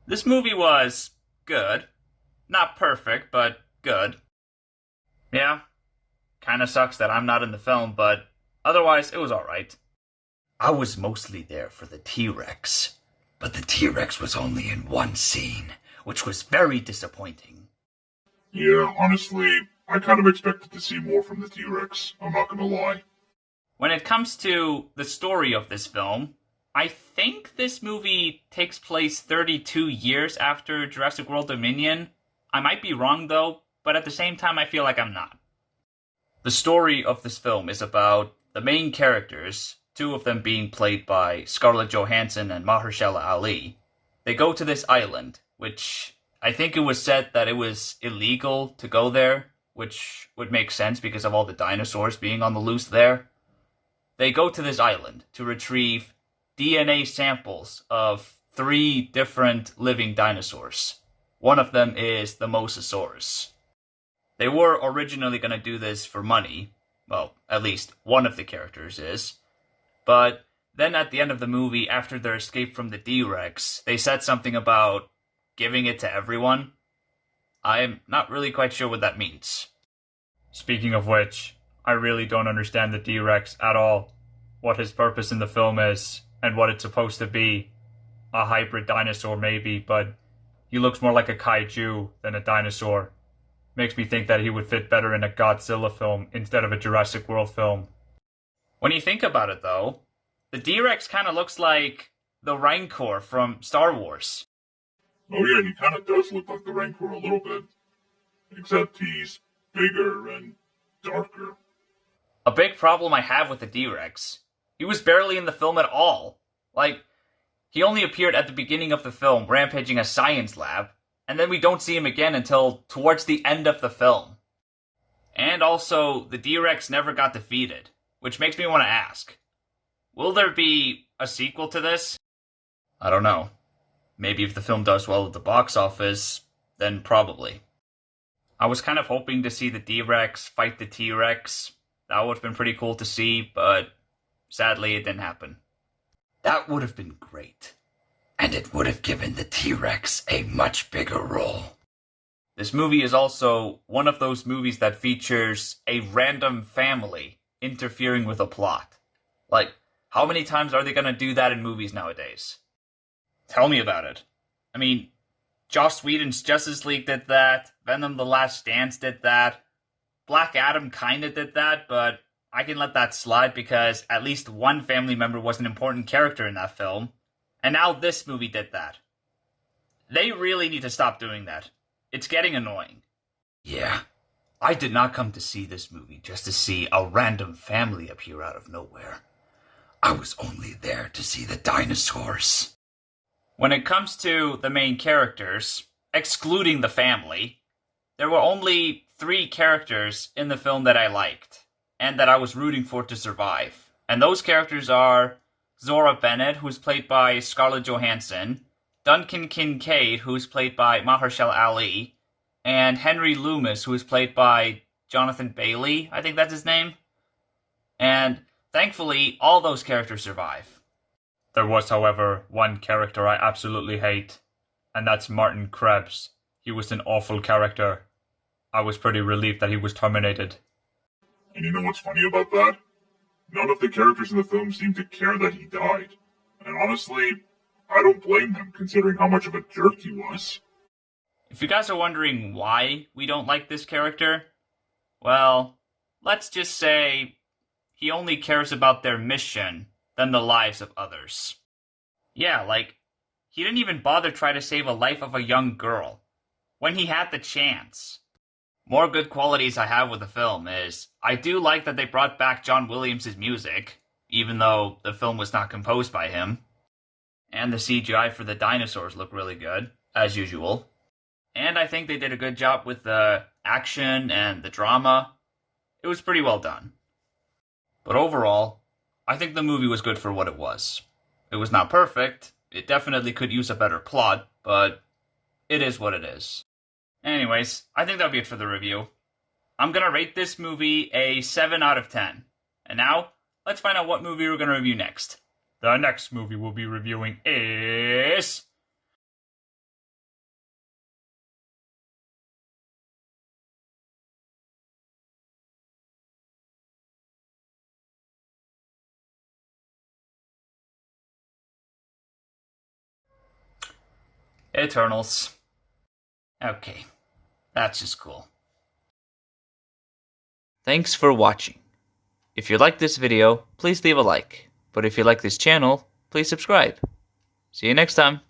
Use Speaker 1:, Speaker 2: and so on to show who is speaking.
Speaker 1: This movie was good. Not perfect, but good. Yeah, kinda sucks that I'm not in the film, but otherwise it was alright. I was mostly there for the T-Rex, but the T-Rex was only in one scene, which was very disappointing.
Speaker 2: Yeah, honestly, I kind of expected to see more from the T-Rex, I'm not gonna lie.
Speaker 1: When it comes to the story of this film, I think this movie takes place 32 years after Jurassic World Dominion. I might be wrong though, but at the same time I feel like I'm not. The story of this film is about the main characters, two of them being played by Scarlett Johansson and Mahershala Ali. They go to this island, which I think it was said that it was illegal to go there, which would make sense because of all the dinosaurs being on the loose there. They go to this island to retrieve DNA samples of three different living dinosaurs. One of them is the Mosasaurus. They were originally going to do this for money. Well, at least one of the characters is. But then at the end of the movie, after their escape from the D-Rex, they said something about giving it to everyone. I'm not really quite sure what that means. Speaking of which, I really don't understand the D-Rex at all. What his purpose in the film is, and what it's supposed to be. A hybrid dinosaur maybe, but he looks more like a kaiju than a dinosaur. Makes me think that he would fit better in a Godzilla film instead of a Jurassic World film. When you think about it though, the D-Rex kind of looks like the Rancor from Star Wars.
Speaker 2: Oh yeah, he kind of does look like the Rancor a little bit, except he's bigger and darker.
Speaker 1: A big problem I have with the D-Rex, he was barely in the film at all. Like, he only appeared at the beginning of the film, rampaging a science lab, and then we don't see him again until towards the end of the film. And also, the D-Rex never got defeated, which makes me want to ask, will there be a sequel to this? I don't know. Maybe if the film does well at the box office, then probably. I was kind of hoping to see the D-Rex fight the T-Rex. That would have been pretty cool to see, but sadly it didn't happen. That would have been great. And it would have given the T-Rex a much bigger role. This movie is also one of those movies that features a random family interfering with a plot. Like, how many times are they going to do that in movies nowadays? Tell me about it. I mean, Joss Whedon's Justice League did that, Venom the Last Dance did that, Black Adam kinda did that, but I can let that slide because at least one family member was an important character in that film. And now this movie did that. They really need to stop doing that. It's getting annoying. Yeah, I did not come to see this movie just to see a random family appear out of nowhere. I was only there to see the dinosaurs. When it comes to the main characters, excluding the family, there were only three characters in the film that I liked, and that I was rooting for to survive. And those characters are Zora Bennett, who's played by Scarlett Johansson, Duncan Kincaid, who's played by Mahershala Ali, and Henry Loomis, who is played by Jonathan Bailey, I think that's his name. And thankfully, all those characters survive. There was, however, one character I absolutely hate, and that's Martin Krebs. He was an awful character. I was pretty relieved that he was terminated.
Speaker 2: And you know what's funny about that? None of the characters in the film seem to care that he died. And honestly, I don't blame them considering how much of a jerk he was.
Speaker 1: If you guys are wondering why we don't like this character, well, let's just say he only cares about their mission than the lives of others. Yeah, like, he didn't even bother try to save a life of a young girl when he had the chance. More good qualities I have with the film is, I do like that they brought back John Williams' music, even though the film was not composed by him. And the CGI for the dinosaurs look really good, as usual. And I think they did a good job with the action and the drama. It was pretty well done. But overall, I think the movie was good for what it was. It was not perfect, it definitely could use a better plot, but it is what it is. Anyways, I think that'll be it for the review. I'm gonna rate this movie a 7 out of 10. And now, let's find out what movie we're gonna review next. The next movie we'll be reviewing is Eternals. Okay, that's just cool. Thanks for watching. If you like this video, please leave a like. But if you like this channel, please subscribe. See you next time.